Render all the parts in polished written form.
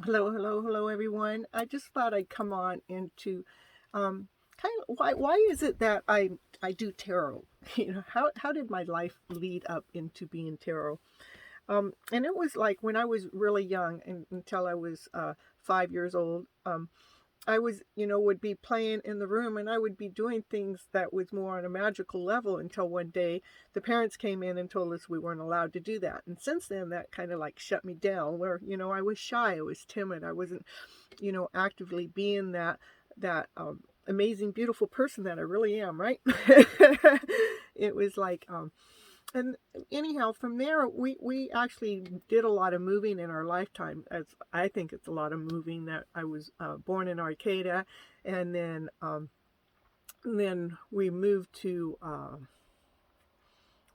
Hello, everyone. I just thought I'd come on into kind of why is it that I do tarot? How did my life lead up into being tarot? And it was like when I was really young, and until I was 5 years old. I was, would be playing in the room and I would be doing things that was more on a magical level until one day the parents came in and told us we weren't allowed to do that. And since then, that kind of like shut me down where, I was shy, I was timid, I wasn't, actively being that amazing, beautiful person that I really am, right? It was like, and anyhow, from there, we actually did a lot of moving in our lifetime. As I think it's a lot of moving. That I was born in Arcata, and then we moved to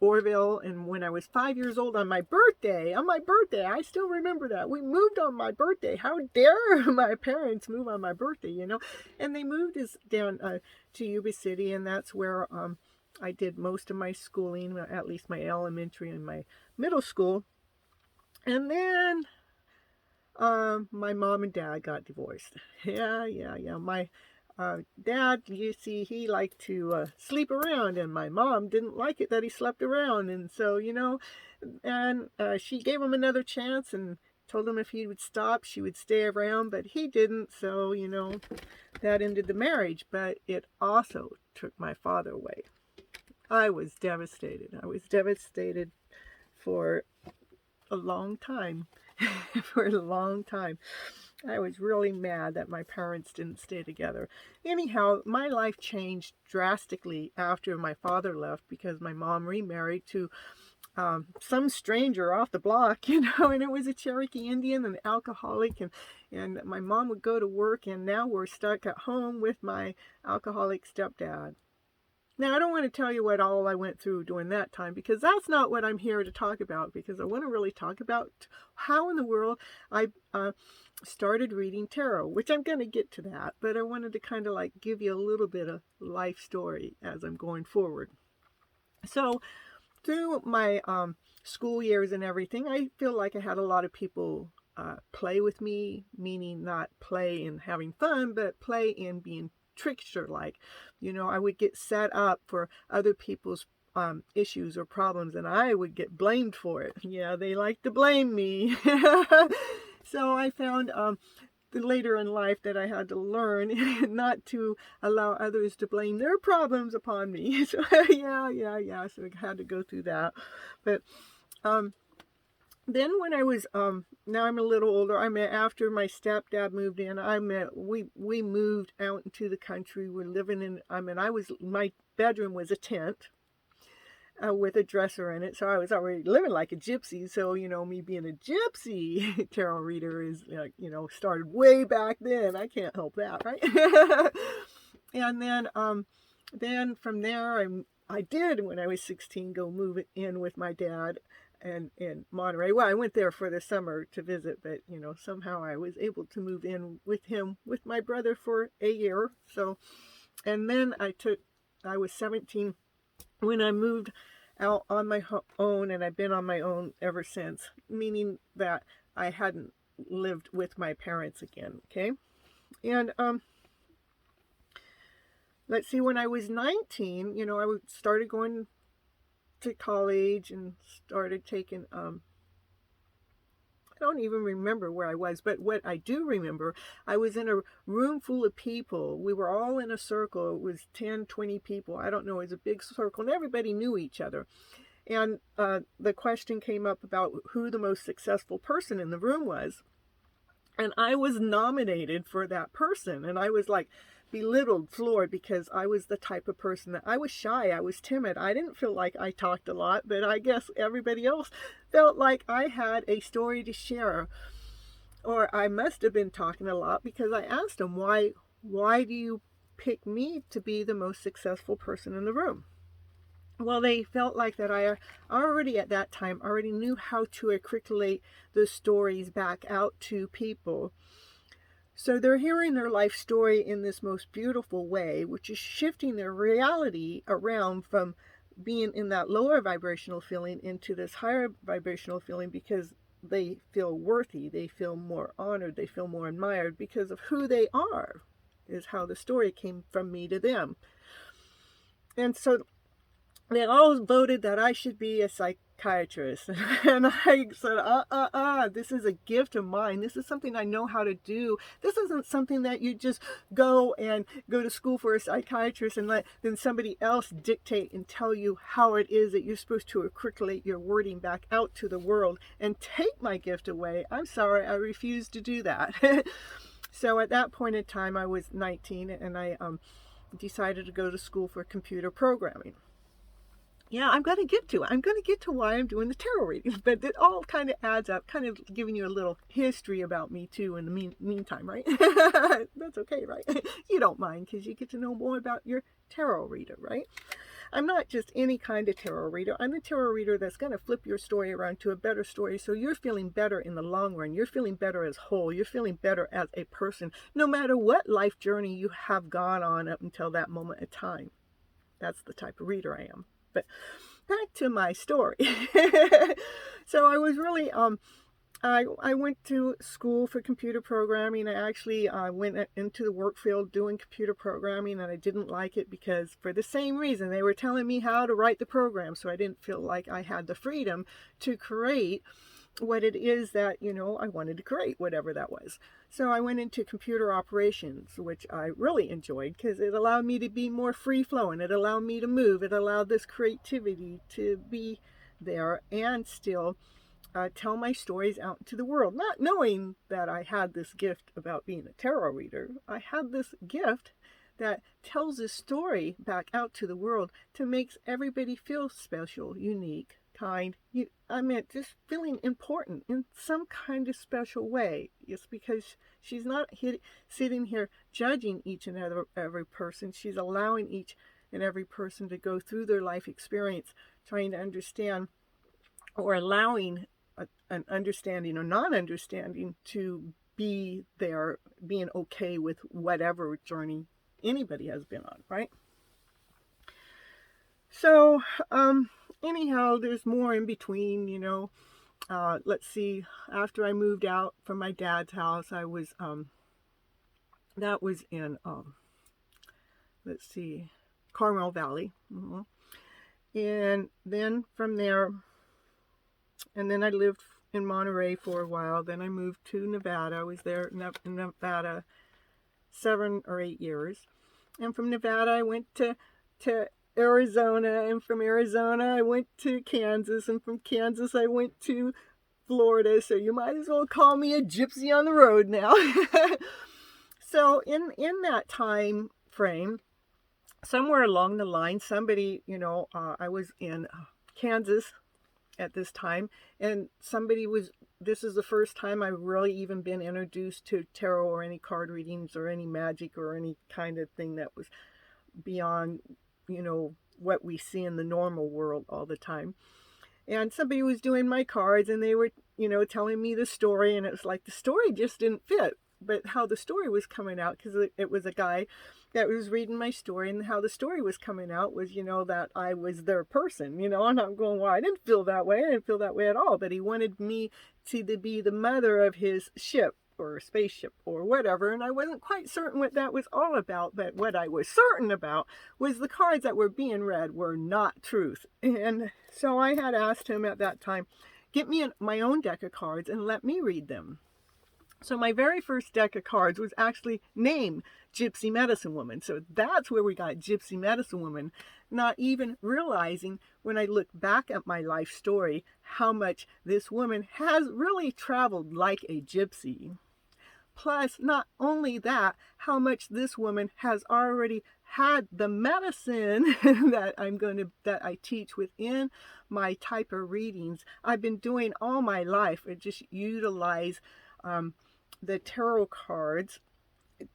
Oroville. And when I was 5 years old, on my birthday, I still remember that we moved on my birthday. How dare my parents move on my birthday? And they moved us down to Yuba City, and that's where I did most of my schooling, at least my elementary and my middle school. And then my mom and dad got divorced. Yeah. My dad, you see, he liked to sleep around, and my mom didn't like it that he slept around. And so, and she gave him another chance and told him if he would stop, she would stay around, but he didn't. So, that ended the marriage, but it also took my father away. I was devastated. I was devastated for a long time. For a long time. I was really mad that my parents didn't stay together. Anyhow, my life changed drastically after my father left because my mom remarried to some stranger off the block, and it was a Cherokee Indian, an alcoholic, and my mom would go to work, and now we're stuck at home with my alcoholic stepdad. Now, I don't want to tell you what all I went through during that time because that's not what I'm here to talk about, because I want to really talk about how in the world I started reading tarot, which I'm going to get to that, but I wanted to kind of like give you a little bit of life story as I'm going forward. So through my school years and everything, I feel like I had a lot of people play with me, meaning not play in having fun, but play in being trickster like. I would get set up for other people's issues or problems, and I would get blamed for it. Yeah, they like to blame me. So I found later in life that I had to learn not to allow others to blame their problems upon me. So yeah. So I had to go through that. But then when I was now I'm a little older. I mean, after my stepdad moved in, we moved out into the country. We're living in. My bedroom was a tent with a dresser in it, so I was already living like a gypsy. So me being a gypsy tarot reader is started way back then. I can't help that, right? And then from there I did, when I was 16, go move in with my dad and in Monterey. Well, I went there for the summer to visit, but somehow I was able to move in with him with my brother for a year. So, and then I was 17 when I moved out on my own, and I've been on my own ever since, meaning that I hadn't lived with my parents again. Okay. And let's see, when I was 19, I started going to college and started taking I don't even remember where I was, but what I do remember, I was in a room full of people. We were all in a circle. It was 10, 20 people. I don't know. It was a big circle, and everybody knew each other. And the question came up about who the most successful person in the room was. And I was nominated for that person. And I was like belittled, floored, because I was the type of person that I was shy. I was timid. I didn't feel like I talked a lot, but I guess everybody else felt like I had a story to share. Or I must have been talking a lot, because I asked them, why do you pick me to be the most successful person in the room? Well, they felt like that I already at that time already knew how to articulate the stories back out to people. So they're hearing their life story in this most beautiful way, which is shifting their reality around from being in that lower vibrational feeling into this higher vibrational feeling, because they feel worthy, they feel more honored, they feel more admired because of who they are, is how the story came from me to them. And so they all voted that I should be a psychiatrist. And I said, this is a gift of mine. This is something I know how to do. This isn't something that you just go to school for a psychiatrist and let then somebody else dictate and tell you how it is that you're supposed to articulate your wording back out to the world and take my gift away. I'm sorry, I refuse to do that. So at that point in time, I was 19, and I decided to go to school for computer programming. Yeah, I'm going to get to it. I'm going to get to why I'm doing the tarot readings, but it all kind of adds up, kind of giving you a little history about me too in the meantime, right? That's okay, right? You don't mind because you get to know more about your tarot reader, right? I'm not just any kind of tarot reader. I'm the tarot reader that's going to flip your story around to a better story so you're feeling better in the long run. You're feeling better as whole. You're feeling better as a person, no matter what life journey you have gone on up until that moment of time. That's the type of reader I am. But back to my story. So I was really, I went to school for computer programming. I actually went into the work field doing computer programming, and I didn't like it because for the same reason. They were telling me how to write the program, so I didn't feel like I had the freedom to create what it is that, I wanted to create, whatever that was. So I went into computer operations, which I really enjoyed because it allowed me to be more free-flowing. It allowed me to move. It allowed this creativity to be there and still tell my stories out to the world. Not knowing that I had this gift about being a tarot reader. I had this gift that tells a story back out to the world to make everybody feel special, unique, kind. I meant just feeling important in some kind of special way. It's because she's not sitting here judging each and every person. She's allowing each and every person to go through their life experience, trying to understand, or allowing an understanding or non-understanding to be there, being okay with whatever journey anybody has been on, right? So, anyhow, there's more in between, let's see, after I moved out from my dad's house, I was, that was in, let's see, Carmel Valley. And then from there, and then I lived in Monterey for a while. Then I moved to Nevada. I was there in Nevada 7 or 8 years. And from Nevada, I went to Arizona, and from Arizona I went to Kansas, and from Kansas I went to Florida. So you might as well call me a gypsy on the road now. So in that time frame, somewhere along the line, somebody, I was in Kansas at this time, and this is the first time I've really even been introduced to tarot or any card readings or any magic or any kind of thing that was beyond, what we see in the normal world all the time. And somebody was doing my cards, and they were, telling me the story, and it was like the story just didn't fit. But how the story was coming out, because it was a guy that was reading my story, and how the story was coming out was, that I was their person, and I'm going, well, I didn't feel that way. I didn't feel that way at all. But he wanted me to be the mother of his ship or spaceship or whatever, and I wasn't quite certain what that was all about. But what I was certain about was the cards that were being read were not truth. And so I had asked him at that time, get me my own deck of cards and let me read them. So my very first deck of cards was actually named Gypsy Medicine Woman. So that's where we got Gypsy Medicine Woman, not even realizing when I look back at my life story how much this woman has really traveled like a gypsy. Plus, not only that, how much this woman has already had the medicine that I teach within my type of readings. I've been doing all my life. I just utilize the tarot cards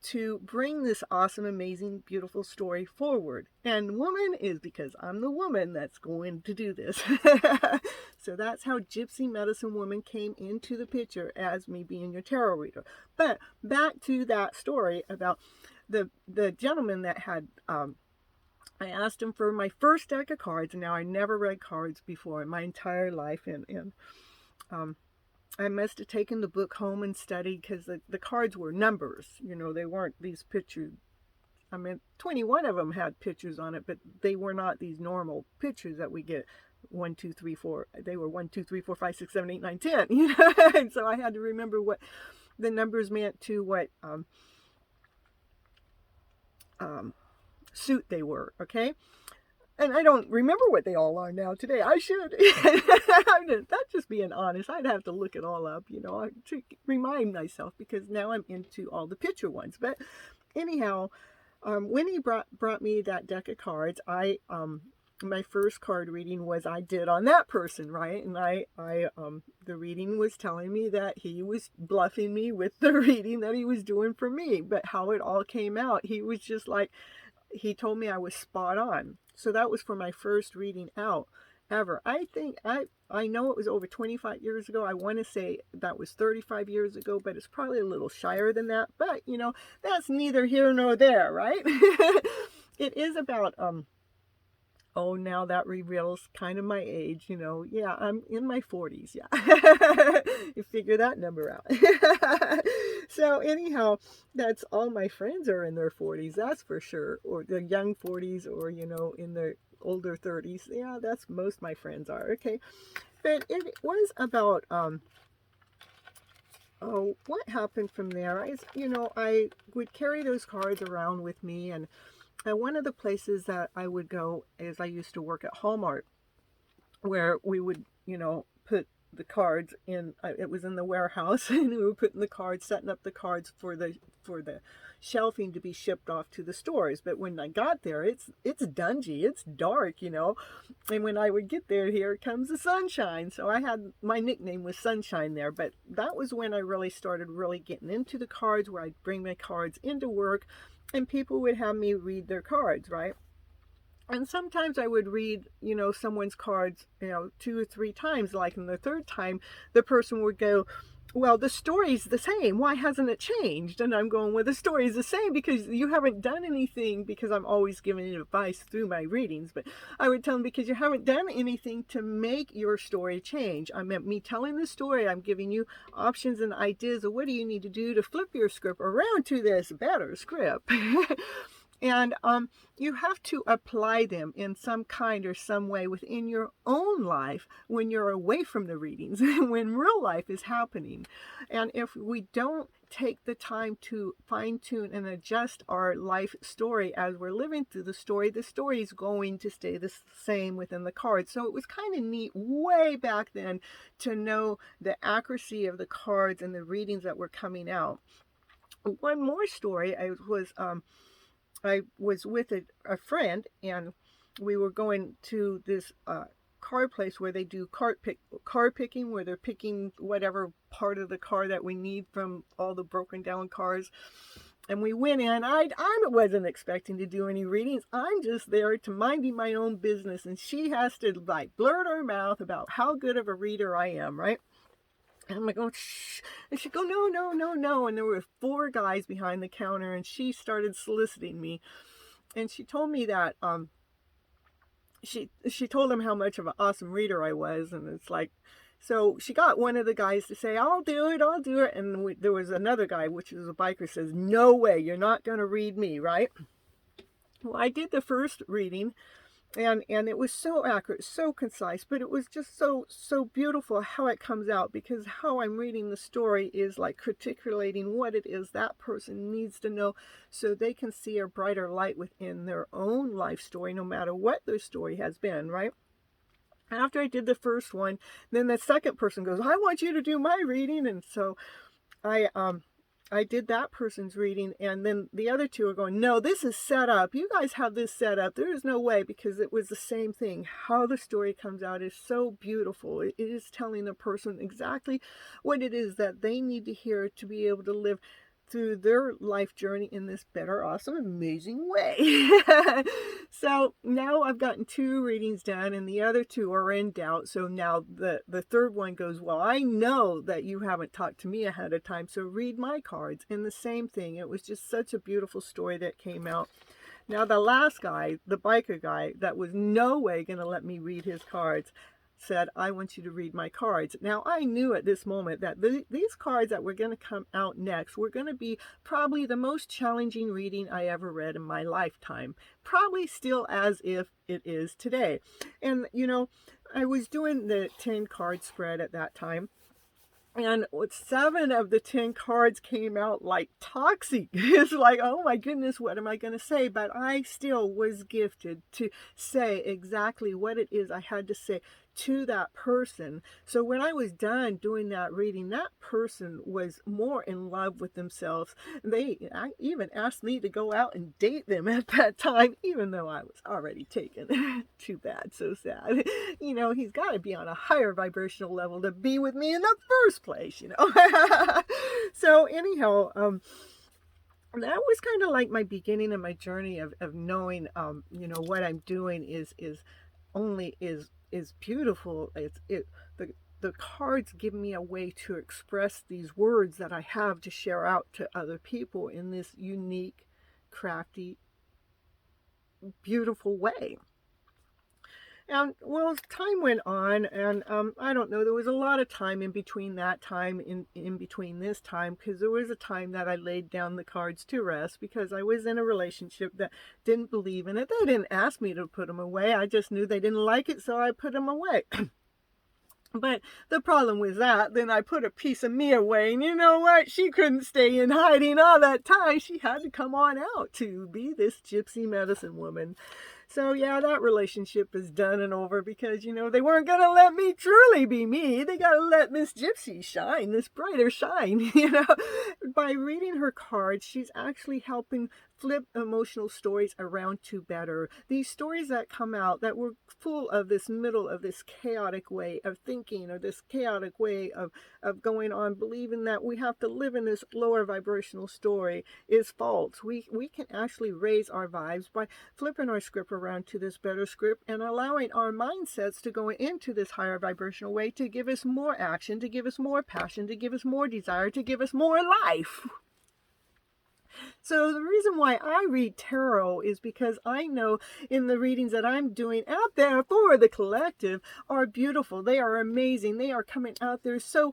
to bring this awesome, amazing, beautiful story forward. And woman is because I'm the woman that's going to do this. So that's how Gypsy Medicine Woman came into the picture as me being your tarot reader. But back to that story about the gentleman that had, I asked him for my first deck of cards, and now I never read cards before in my entire life. And I must have taken the book home and studied, because the cards were numbers. You know, they weren't these pictures. I mean, 21 of them had pictures on it, but they were not these normal pictures that we get. 1, 2, 3, 4. They were 1, 2, 3, 4, 5, 6, 7, 8, 9, 10. You know, and so I had to remember what the numbers meant to what suit they were. Okay. And I don't remember what they all are now today. I should. That's just being honest. I'd have to look it all up, you know, to remind myself, because now I'm into all the picture ones. But anyhow, when he brought me that deck of cards, my first card reading was I did on that person, right? And the reading was telling me that he was bluffing me with the reading that he was doing for me. But how it all came out, he was just like, he told me I was spot on. So that was for my first reading out ever. I think I know it was over 25 years ago. I want to say that was 35 years ago, but it's probably a little shyer than that. But, you know, that's neither here nor there, right? It is about, oh, now that reveals kind of my age, you know. Yeah, I'm in my 40s, yeah. You figure that number out. So anyhow, that's all my friends are in their 40s, that's for sure. Or the young 40s, or, you know, in their older 30s. Yeah, that's most my friends are, okay. But it was about, oh, what happened from there? I would carry those cards around with me, and one of the places that I would go is I used to work at Hallmark, where we would, you know, put the cards in. It was in the warehouse, and we were putting the cards, setting up the cards for the shelving to be shipped off to the stores. But when I got there, it's dungy, it's dark, you know. And when I would get there, here comes the sunshine. So I had, my nickname was Sunshine there. But that was when I really started getting into the cards, where I'd bring my cards into work, and people would have me read their cards, right? And sometimes I would read, you know, someone's cards, you know, 2 or 3 times. Like in the third time, the person would go, well, the story's the same. Why hasn't it changed? And I'm going, well, the story's the same because you haven't done anything, because I'm always giving advice through my readings. But I would tell them, because you haven't done anything to make your story change. I meant me telling the story. I'm giving you options and ideas of what do you need to do to flip your script around to this better script. And you have to apply them in some kind or some way within your own life when you're away from the readings, when real life is happening. And if we don't take the time to fine-tune and adjust our life story as we're living through the story is going to stay the same within the cards. So it was kind of neat way back then to know the accuracy of the cards and the readings that were coming out. One more story, I was with a friend, and we were going to this car place where they do car picking, where they're picking whatever part of the car that we need from all the broken down cars. And we went in. I wasn't expecting to do any readings. I'm just there to minding my own business, and she has to like blurt her mouth about how good of a reader I am, right? And I'm like, oh, shh. And she'd go, no, no, no, no. And there were 4 guys behind the counter, and she started soliciting me. And she told me that she told them how much of an awesome reader I was. And it's like, so she got one of the guys to say, I'll do it. And there was another guy, which was a biker, says, no way, you're not going to read me, right? Well, I did the first reading. And it was so accurate, so concise, but it was just so beautiful how it comes out, because how I'm reading the story is like articulating what it is that person needs to know, so they can see a brighter light within their own life story, no matter what their story has been, right? After I did the first one, then the second person goes, I want you to do my reading. And so I did that person's reading, and then the other 2 are going, no, this is set up. You guys have this set up. There is no way, because it was the same thing. How the story comes out is so beautiful. It is telling the person exactly what it is that they need to hear to be able to live through their life journey in this better, awesome, amazing way. So now I've gotten 2 readings done, and the other 2 are in doubt. So now the third one goes, well, I know that you haven't talked to me ahead of time, so read my cards. And the same thing. It was just such a beautiful story that came out. Now the last guy, the biker guy, that was no way going to let me read his cards, said, I want you to read my cards. Now, I knew at this moment that these cards that were going to come out next were going to be probably the most challenging reading I ever read in my lifetime. Probably still as if it is today. And, I was doing the 10 card spread at that time. And 7 of the 10 cards came out like toxic. It's like, oh my goodness, what am I going to say? But I still was gifted to say exactly what it is I had to say to that person. So when I was done doing that reading, that person was more in love with themselves. I even asked me to go out and date them at that time, even though I was already taken. Too bad, so sad. He's got to be on a higher vibrational level to be with me in the first place, So anyhow, that was kind of like my beginning of my journey of knowing, what I'm doing is beautiful. The cards give me a way to express these words that I have to share out to other people in this unique, crafty, beautiful way. And well, time went on, and I don't know, there was a lot of time in between that time, in between this time, because there was a time that I laid down the cards to rest because I was in a relationship that didn't believe in it. They didn't ask me to put them away. I just knew they didn't like it, so I put them away. But the problem with that, then I put a piece of me away, and you know what? She couldn't stay in hiding all that time. She had to come on out to be this gypsy medicine woman. So yeah, that relationship is done and over because, they weren't going to let me truly be me. They got to let Miss Gypsy shine, this brighter shine, By reading her cards, she's actually helping flip emotional stories around to better. These stories that come out that were full of this chaotic way of thinking, or this chaotic way of going on, believing that we have to live in this lower vibrational story is false. We can actually raise our vibes by flipping our script around to this better script and allowing our mindsets to go into this higher vibrational way to give us more action, to give us more passion, to give us more desire, to give us more life. So the reason why I read tarot is because I know in the readings that I'm doing out there for the collective are beautiful. They are amazing. They are coming out there so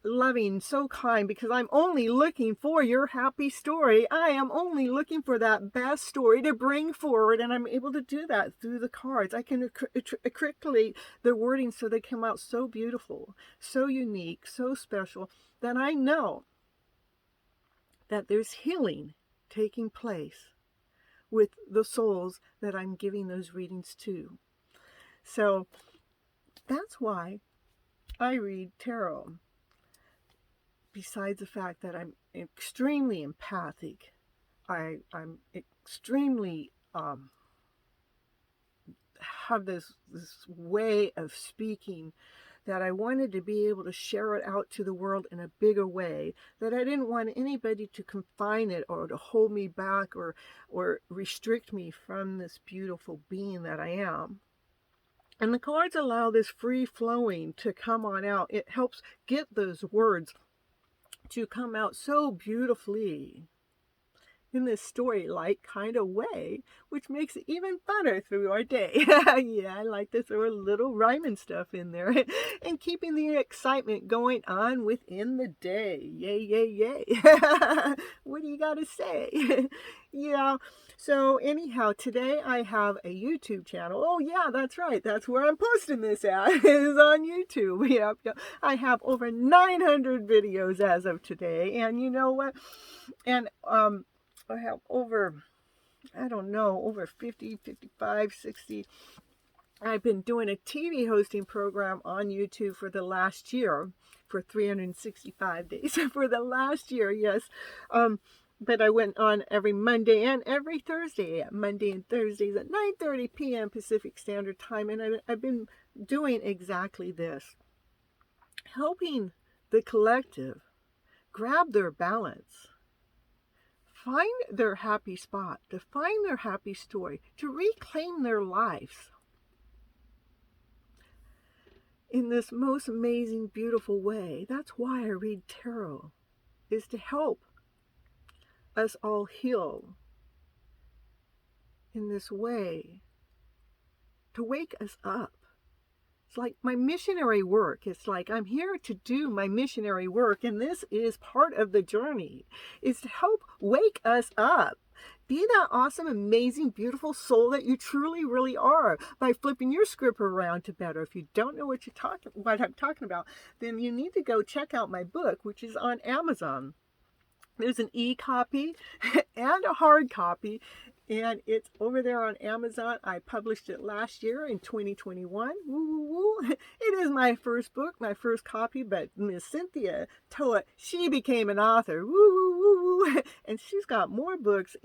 loving, so kind, because I'm only looking for your happy story. I am only looking for that best story to bring forward, and I'm able to do that through the cards. I can articulate the wording so they come out so beautiful, so unique, so special, that I know that there's healing taking place with the souls that I'm giving those readings to. So that's why I read tarot. Besides the fact that I'm extremely empathic, I'm extremely have this way of speaking that I wanted to be able to share it out to the world in a bigger way, that I didn't want anybody to confine it or to hold me back or restrict me from this beautiful being that I am. And the cards allow this free flowing to come on out. It helps get those words to come out so beautifully in this story-like kind of way, which makes it even better through our day. Yeah, I like to throw a little rhyming stuff in there and keeping the excitement going on within the day. Yay, yay, yay. What do you got to say? Yeah, so anyhow, today I have a YouTube channel. Oh yeah, that's right. That's where I'm posting this at, is on YouTube. Yep. I have over 900 videos as of today, and you know what? And I have over 50, 55, 60. I've been doing a TV hosting program on YouTube for the last year, for 365 days. For the last year, yes. But I went on every Monday and every Thursday, Monday and Thursdays at 9:30 p.m. Pacific Standard Time. And I've been doing exactly this, helping the collective grab their balance, find their happy spot, to find their happy story, to reclaim their lives in this most amazing, beautiful way. That's why I read tarot, is to help us all heal in this way, to wake us up, It's like my missionary work. It's like I'm here to do my missionary work, and this is part of the journey, is to help wake us up. Be that awesome, amazing, beautiful soul that you truly, really are by flipping your script around to better. If you don't know what I'm talking about, then you need to go check out my book, which is on Amazon. There's an e-copy and a hard copy, and it's over there on Amazon. I published it last year in 2021. Woo, woo, woo. It is my first book, my first copy, but Miss Cynthia Toet, she became an author. Woo, woo, woo, woo. And she's got more books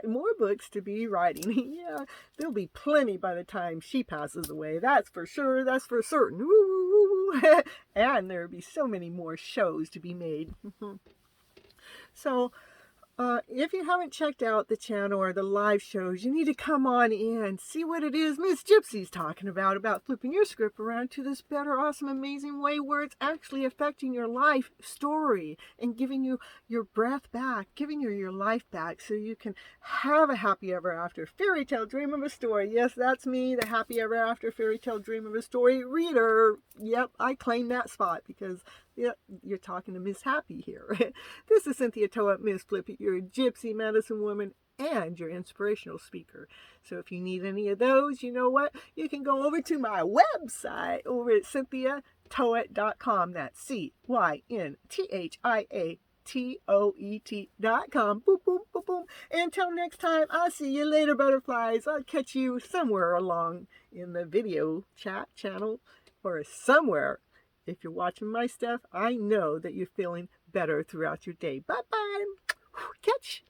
more books to be writing. Yeah, there'll be plenty by the time she passes away. That's for sure. That's for certain. Woo, woo, woo. And there'll be so many more shows to be made. So, if you haven't checked out the channel or the live shows, you need to come on in, see what it is Miss Gypsy's talking about flipping your script around to this better, awesome, amazing way where it's actually affecting your life story and giving you your breath back, giving you your life back so you can have a happy ever after fairy tale dream of a story. Yes, that's me, the happy ever after fairy tale dream of a story reader. Yep, I claim that spot because you're talking to Miss Happy here. This is Cynthia Toet, Miss Flippy, your gypsy medicine woman and your inspirational speaker. So if you need any of those, you know what? You can go over to my website over at CynthiaToet.com. That's CynthiaToet.com. Boom, boom, boom, boom. Until next time, I'll see you later, butterflies. I'll catch you somewhere along in the video chat channel or somewhere. If you're watching my stuff, I know that you're feeling better throughout your day. Bye-bye. Catch.